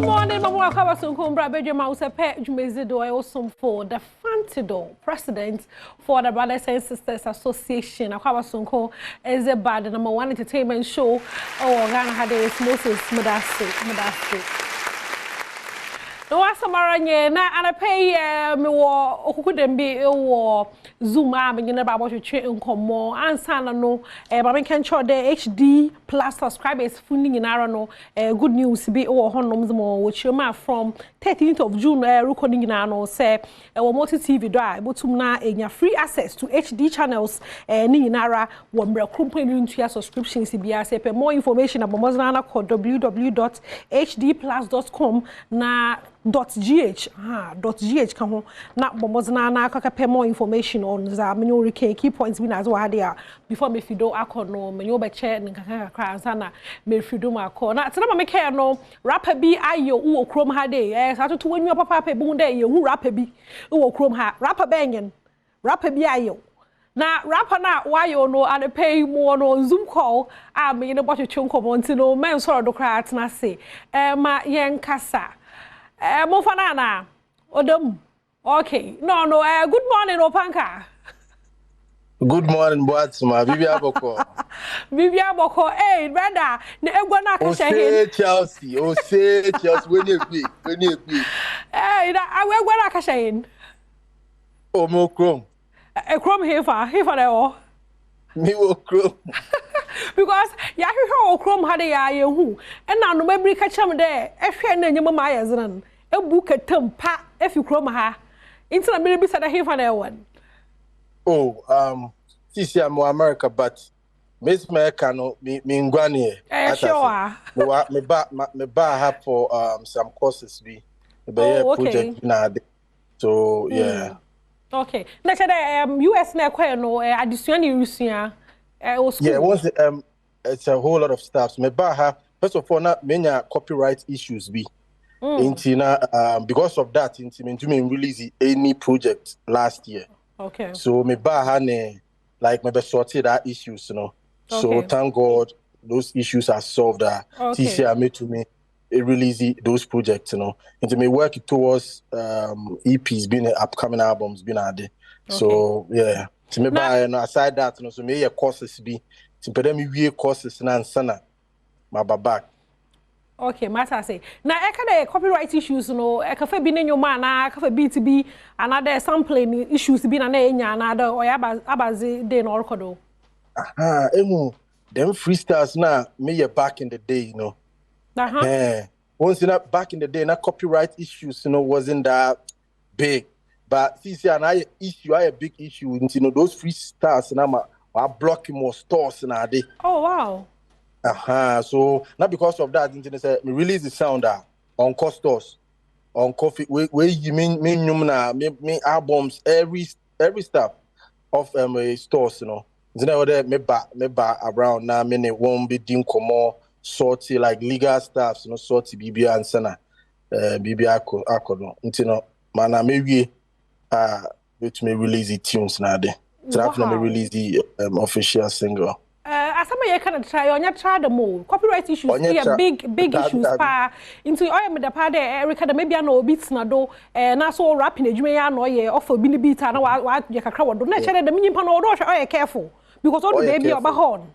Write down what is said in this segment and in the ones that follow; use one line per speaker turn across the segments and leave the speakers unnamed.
morning, Mama Kabasunkum, Badwam Ahosepe, Jumezido, I also for the Fantido, President for the Brothers and Sisters Association. Kabasunko is a bad #1 entertainment show. Oh, Ghana had a Moses Medasi. No, Samaranye, na and pay me who couldn't be Zoom, I'm in about your train and come more. And Sana no, but can show the HD plus subscribers funding in Arano. Good news be over Honors more, which you ma from 13th of June, recording in Arano say, Multi TV drive, but na free access to HD channels, Ninara, one company into your subscriptions. CBS, more information about Mozana called www.hdplus.com na. .gh kan ho na bomozna na aka pay more information on za menyo key points bi na zo ha there before me fido akono menyo be che nkaka kra ansa na me fido ma akọ na tena ma me care no rapper bi ayo wo krom ha dey sa to wanyu papa pa bu dey ye hu rapper bi wo krom ha rapper benyen rapper bi ayo na rapper na wayo no and pay more no Zoom call me no botcho chonko montino men so do kra atna se ma yen kasa Mofanana, Odom. Okay. No. Good morning, Opanka.
Good morning, Boatsma. Bibia Boko.
Bibia Boko. Hey, brother. Ne egwana kashahin.
Chelsea. Chelsea. When you be.
Hey, I egwana kashahin.
Oh, mo chrome.
Chrome hefa there all.
Me wo chrome.
Because ya heho chrome had ya yehu. And now no me catch am there. Ehwe na nyema ma yazran. Ebu ketem pa efi chrome ha. Inti na me bi sada hefa there one.
Oh, this year mo America but Miss America no me ngwane.
Sure.
Me ba ha for some courses be. Be project na de. So yeah.
Okay. Na chede US na kwaya no addition ni Russia.
Yeah, it's a whole lot of stuff. First of all, not many copyright issues be. Because of that, me release any project last year.
Okay.
So me sorted that issues, you know. Okay. So thank God those issues are solved. This year made to me release those projects, you know. And me work towards EPs, being upcoming albums, being there. So yeah. To me buy aside that so me courses be to pay me we courses na sana my back.
Okay, matter say. Na e ka the copyright issues no e ka fa bi nenyo ma na ka fa beat bi another sampling issues bi na enya na da o ya abaze dey no record.
Them freestyles na me back in the day, you know. Once back in the day na copyright issues, you know, wasn't that big. But see, I a big issue. You know, those freestyles and are blocking more stores nowadays.
Oh wow.
So not because of that, me release the sound on stores, on coffee. Where you mean me albums, every stuff of stores, you know. Me back around now. Me won't be doing more sorty like legal stuff, you know, sorty BBA and sana, BBA no. You know, man, maybe. Which may release the tunes now there. So me release the official single.
As some you can try on your try the more copyright issues here big issues pa into oil me the part there record maybe no beats na do na so rapping adwuma ya no ye offer bi beat na wa ye kakra wodo na chere the minimpa no do oil careful because all the baby oba horn.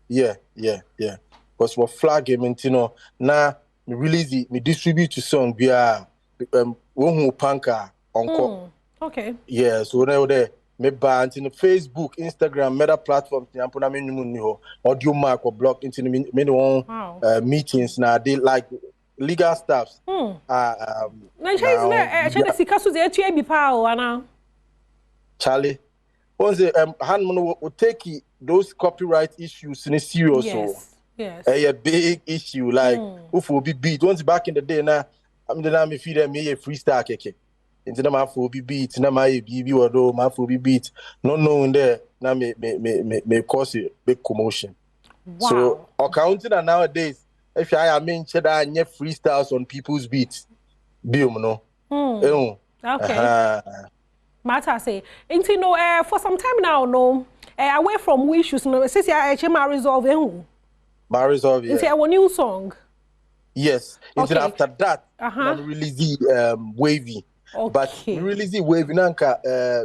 Yeah. Because for flag game you know na me release me distribute to song via Opanka encore. Okay.
Yeah, so there me ban in Facebook, Instagram, meta platforms ni ampona me nyumu ni ho audio mark or blog into me meetings na they like legal stuffs.
Na chese sika so ze etua bi pa o ana.
Charlie. Once hand will take those copyright issues in a serious
Yes.
A big issue like who will be beat once back in the day now me feed them me a freestyle keke. Into the for be beat, na my BB or do my for be beat. Not knowing there, now may cause a big commotion.
Wow.
So accounting and nowadays, if I mean cheddar and freestyles on people's beats, no.
Okay. Matter say, into no for some time now, no. Away from issues, no. Since I resolve
My resolve.
Into a new song.
Yes. Until
Okay.
after that, I release the wavy.
Okay.
But me release the wavy nanka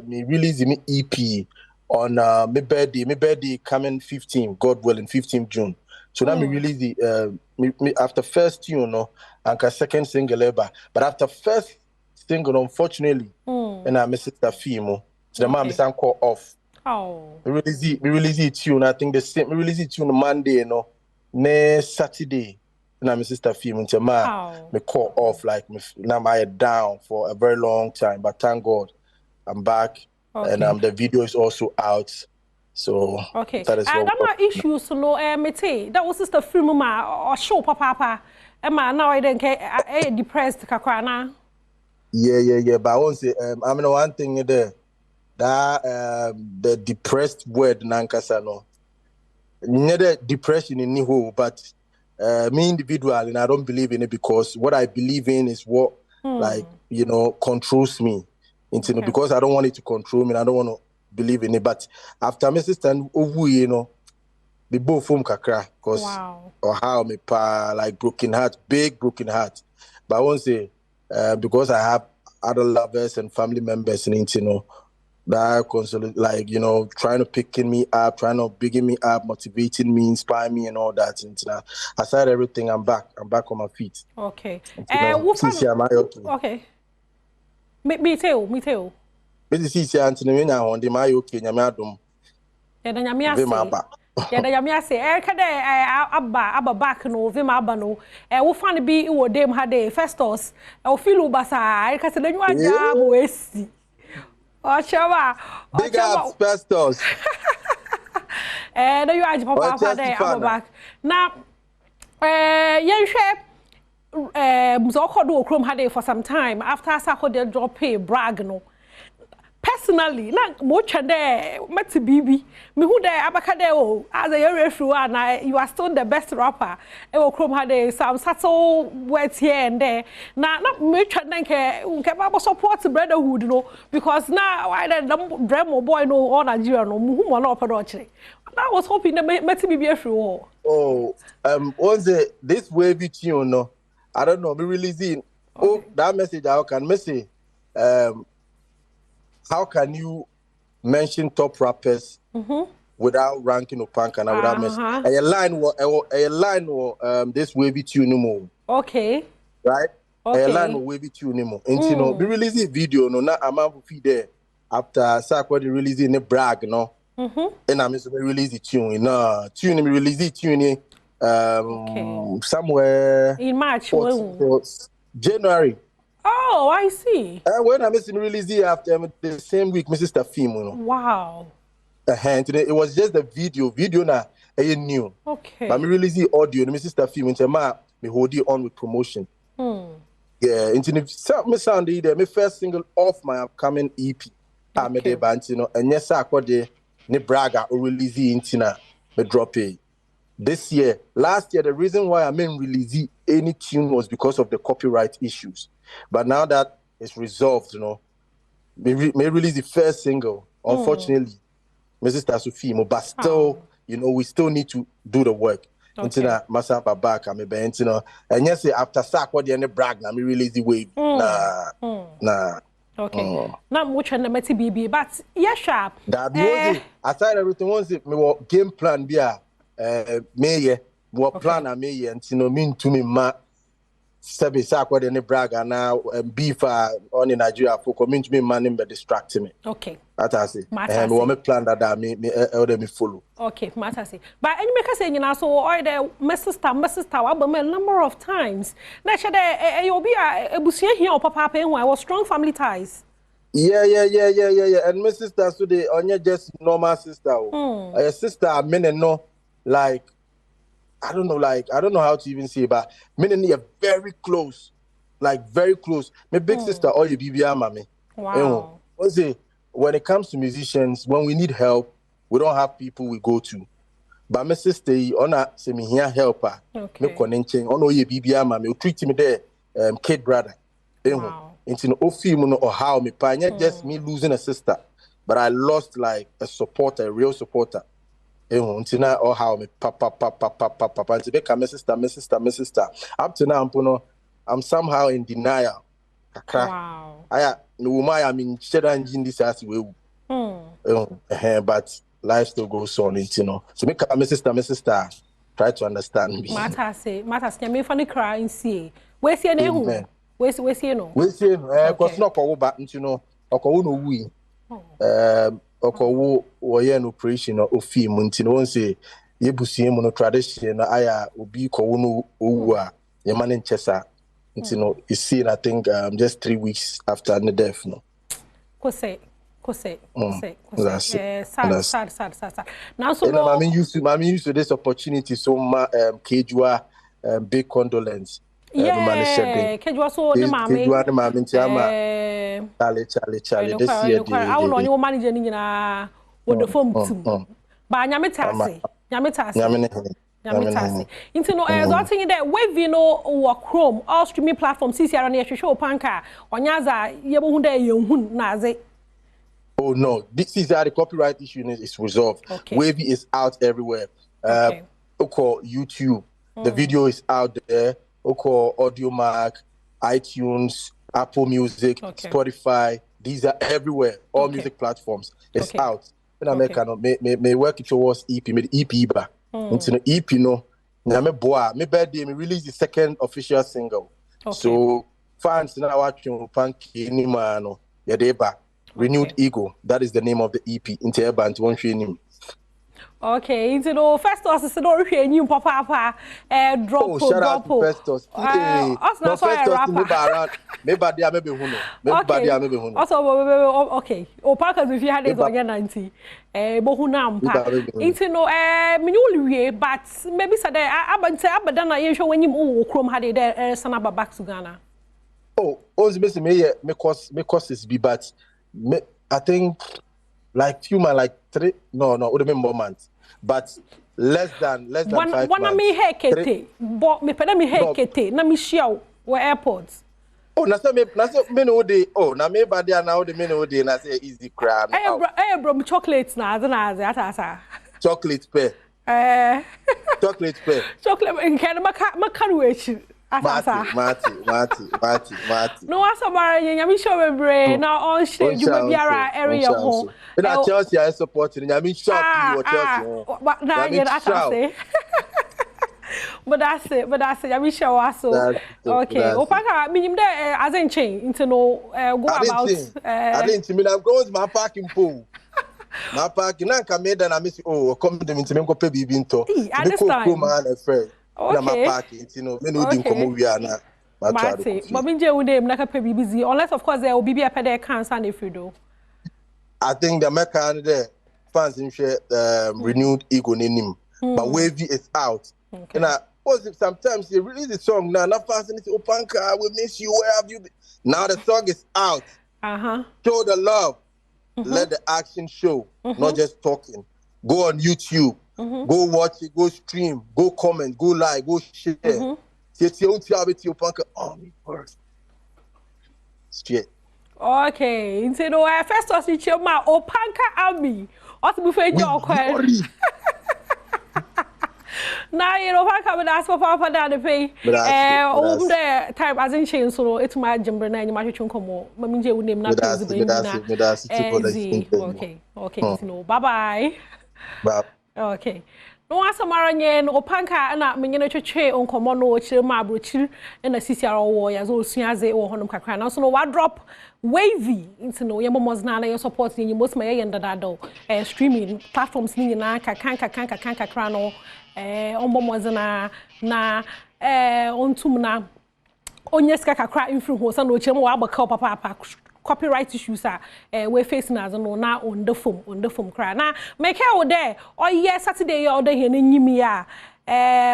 me release me EP on my birthday coming 15, God willing, 15 June. So now me release the me after first tune no anka second single ever. But after first single, unfortunately, and I miss sister Fimo. So the man is call off.
Oh.
Me release it tune. I think the same me release it tune Monday, you know, next Saturday. And my sister film until me call off like me now I down for a very long time. But thank God I'm back and the video is also out. So that is what
that issues no mete that was sister film ma or show papa Emma now I don't care depressed kakra na.
Yeah. But I won't say I mean one thing there that the depressed word nankasa no. Neither depression in Niho, but me individually, and I don't believe in it because what I believe in is what, like, controls me. Because I don't want it to control me, and I don't want to believe in it. But after my sister, the both from kakra, because or how me pa like broken heart, big broken heart. But I won't say because I have other lovers and family members, and that like trying to picking me up, trying to bigging me up, motivating me, inspiring me, and all that. And aside everything, I'm back on my feet.
Okay.
Okay.
Me too.
This is Anthony. On the my okay, Adom.
Yeah, the Yamia say, Abba back no, Vima Abano, we'll find be what them had a festos, or feel basa, I can say you are job wasty. Oh, Chava,
big up festos.
And you are Papa there, Abba back. Now, young chef. Mzoko do Chrome had it for some time after Sako de drop a brag no. Personally, not much there, Matty BB. Me who there Abacadeo as a referee, you are still the best rapper. Ewo Chrome had some subtle words here and there. Now, not much and then can support brotherhood, no, because now I don't dream boy no on Nigeria no, whom one up I was hoping that Matty BB everywhere.
Oh, once this wavy tune, no. I don't know, me releasing that message how can me say how can you mention top rappers without ranking Opanka and without mentioning a line this wavy tune no more.
Okay.
Right? A line of wavy tune no more. And me releasing video no na amount feed there after Sakwa the releasing the brag no. And I miss me release the tune. No, tune me release the tune somewhere
in March,
January.
Oh, I see.
When I missed release it after the same week, my sister film.
Wow.
It was just the video na new.
Okay.
But me release the audio, my sister film into me hold it on with promotion. Yeah, into me sound there, my first single off my upcoming EP. Me de bantino, and yes, I got the ne braga or release into na me drop it. This year, last year, the reason why I didn't release any tune was because of the copyright issues. But now that it's resolved, may release the first single. Unfortunately, my sister Sophie, but still, we still need to do the work. Until Masamba back, and yes, after Sack, what the end brag, I release the wave. Nah.
Okay. Not much on the Meti BB, but yeah, sharp.
That was it. Aside everything, once it, me game plan be May what plan I may and mean to me ma Sabi Sakwa de Braga now beef on in Nigeria for community me man but distract me.
Okay.
That I say. And we want plan that me follow.
Okay, matter say. But any make us say so all the Mrs. Tower a number of times. Na shade you be a busia here or papa when I was strong family ties.
Yeah. And my sister today only just normal sister. A sister I mean no. Like, I don't know how to even say, but me and are very close, like very close. My big sister, all your BBR mommy.
Wow.
When it comes to musicians, when we need help, we don't have people we go to. But my sister, ona say me here helper. Me connection, ono your BBR mommy, treat me there, kid brother.
Wow.
Into no film or how me pa, just me losing a sister, but I lost like a supporter, a real supporter. until now or how me papa until become my sister. Up to now, I'm somehow in denial.
Wow.
No woman I mean in this as well. But life still goes on, you know. So make my sister try to understand me.
Matters me funny cry and see. Where's your name? Where's you know?
Where's you cause not go back you know or no we or an operation or film until one say you busi no tradition aya obi ko no owu your man in Chesa. You know, you see, I think just 3 weeks after the death, no.
Kose. Sad. Now, so
I mean, used to this opportunity, so Kejua, big condolence.
Yeah, Kejua so the mommy. Charlie. This year, I will know your manager with the phone too. But Nyamitase. Into no exalting that wave you know or Chrome all streaming platforms CCR on the show Opanka or Nyaza Yabunde Yun Nazi.
Oh no, this is the copyright issue is resolved.
Okay.
Wavy is out everywhere. Okay. YouTube. The video is out there. Audio Mac, iTunes, Apple Music, Spotify. These are everywhere. All music platforms. It's out. And America may work towards EP, made EP back. Into the EP, no. Me birthday, me release the second official single. So fans now watching Opanka ni mano. Yadeba. Renewed Ego. That is the name of the EP. Into a band one training.
Okay, into the first us no new papa drop.
Oh, shout out to Festus. No Festus maybe they maybe who know.
Also, okay. Opanka if you had it on your 90. But who now? Into no me but maybe said I done you show when you Chrome had it there sanaba back to Ghana.
Oh, also me cause is be but I think like few months, like 3 no would have been more months, but less than 5 months.
One me hair kete, but me peda me hair kete, na me share we airports.
Oh, na me no day. Oh, na me body now the me no day na say easy crab.
Hey bro, chocolates na asa.
Chocolate pear. Chocolate pear.
Chocolate in can makaruechi. Marty. No, as a marriage, I'm sure my brain now on stage. You will be our area home.
And I Chelsea, I support you. I mean, shop you Chelsea.
But now you're not say. But that's it. I'm sure also. Okay. Opanka, me there as in chain into no go about.
I didn't mean I'm going to my parking pool. My parking, I come here and I miss. Oh, come to me to go pay baby into.
Understand?
Okay. You know,
Marty, but me je would name like a busy unless of course there will be a pede cancer if you do.
I think the American there fans in share renewed ego in him, but Wavy is out. And sometimes they release the song now. Not fans and say Opanka, I will miss you. Where have you been? Now the song is out. Show the love. Let the action show, not just talking. Go on YouTube. Go watch it, go stream, go comment, go like, go share. Opanka Army first. Straight.
Okay, into the first us you check my Opanka Army. What before your question? Now you know Opanka would ask for Papa that pay. The time as in change, so it's my jumper and you might chunko. Maminje would name not okay, no, bye. Okay. No asamara nyen Opanka na menyene twetwe onkomo no ochire ma abrochir na sisiara wo ya zo suaze wo honum kakra na so no wa drop Wavy into no ye momos na na ye support ni most my ye ndadado streaming platforms ni na kakra no ombomos na ontum na onyeska kakra infru ho sa no ochire wa abaka papa copyright issues we facing as no na on the phone cry na make how there or yes Saturday you order here nyimi ya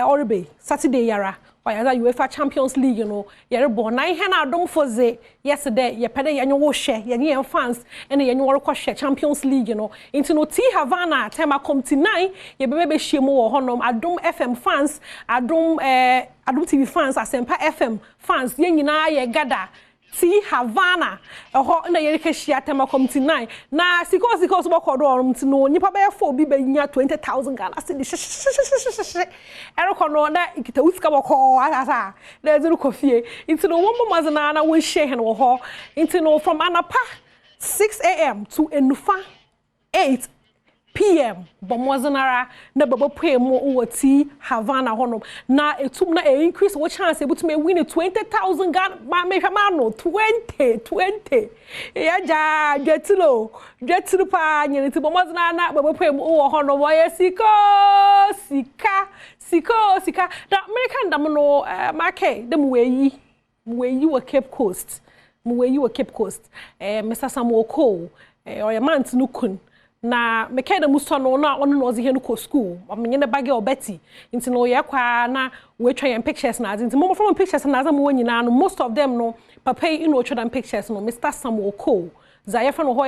orbe Saturday yara or ya UEFA Champions League you know yere born na ihe na Adom Foze yesterday ye pede ye nwo hwe ye fans and ye nwo rekọ hwe Champions League you know into no T Havana tema come tonight ye bebe hwemu wo honom Adom FM fans Adom TV fans Asempa FM fans ye nyina ye gada T Havana eho na yere kehia tema committee 9 na siko so bokodo orum ti no nipa be fo bi benya 20,000 Ghana cedi erekono na ikita usika boko asa na ezuru kofie inti no wo momazana na won share wo ho inti no from anapa 6 a.m. to enufa 8 p.m. Bomozanara na baba pay mo T Havana honom na etum na increase what chance able to me win 20,000 Ghana ma me no 20 ya ja getilo pa nyene ti bomozana na baba pay mo honom wa sika da American dam no market dem weyi wa Cape Coast Mr. Samuel Cole or your man no kun na meka da muso no na ono no ze he no ko school amenye ne bage obeti nti no ye kwa na we twa yan pictures na nti mo from pictures na za mo nyina no most of them no papa yi no twa dan pictures no Mr. Samuel Cole za ye fa no ho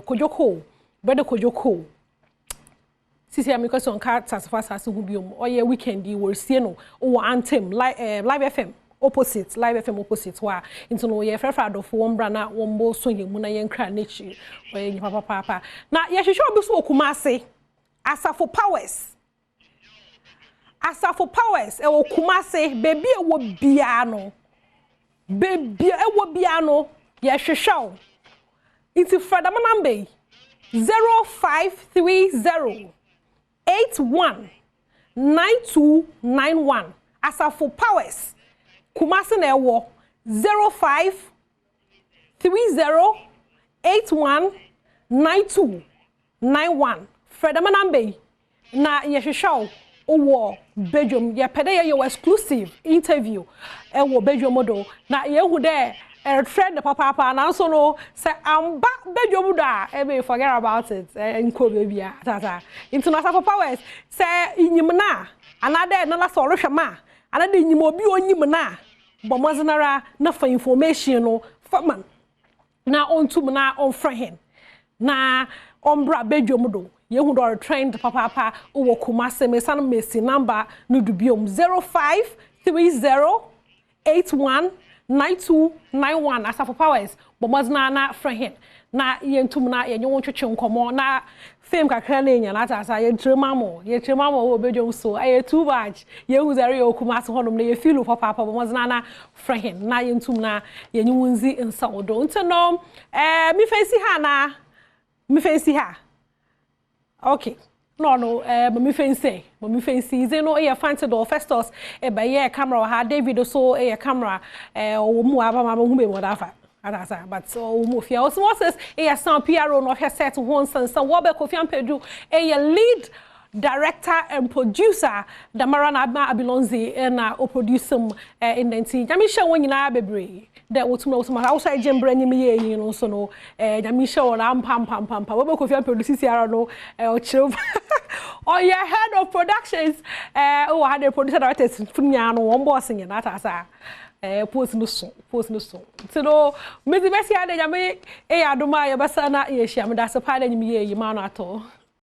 Kojoko brother Kojoko sisi amiko so nka tasfa hu biom oye weekend yi wor sie no o anthem live FM opposite live FM opposite wa into no ye frefra do fo mbra na wombo so yemu na ye nkra nechi oye nyipa papa na ye hwehwe obi so okumase asafo powers e okumase bebi e wo bia no ye hwehwe into further number 0530 819291 asafo powers Kumasi na ewo 0530819291 Fredama nambe na yehwehwe owo Badwam ye pede ye exclusive interview ewo Badwam do na yehu de friend the papa na so no say amba Badwam do a be forget about it nko bebia tata international powers say inyim na another na la so rehwema anade nyim obi onyim na bomazanara na fa information no faman na ontum na onfra hen na ombra Badwam do yehu do trained papa owo Kumase me san mesi number no dubiom 0530819291 asafo powers bomazana na fra hen na yentum na yenwo twetwe nkomo na fame kakra na enya na tasa ye tremamo wo Badwam so aye too much ye hu zare yo Kumase honom na ye feel papa bomazana na fra hen na yentum na yenwunzi nsawodo nteno mi fancy ha okay no me fancy ze no e fancy do festus e ba ye camera ha David so e camera o mu aba ma hu be mo dafa atasa but o mu fia osmosis e sound PRO no headset ho nsansa wo be Kofi Ampedu e lead director and producer Damara na Abilonzi na o produce in 19 Jamisha wonyina bebre that wotum na also jembra nyim ye yin no so no Jamisha wona pam wo be Kofi Ampedu sisi ara no o chiro oh yeah head of productions o had a producer director funya no won boss nya na atasa post no so so no me di besi ade jame Adom ye basa na ye hia me da se pa da nyim ye yi ma no ato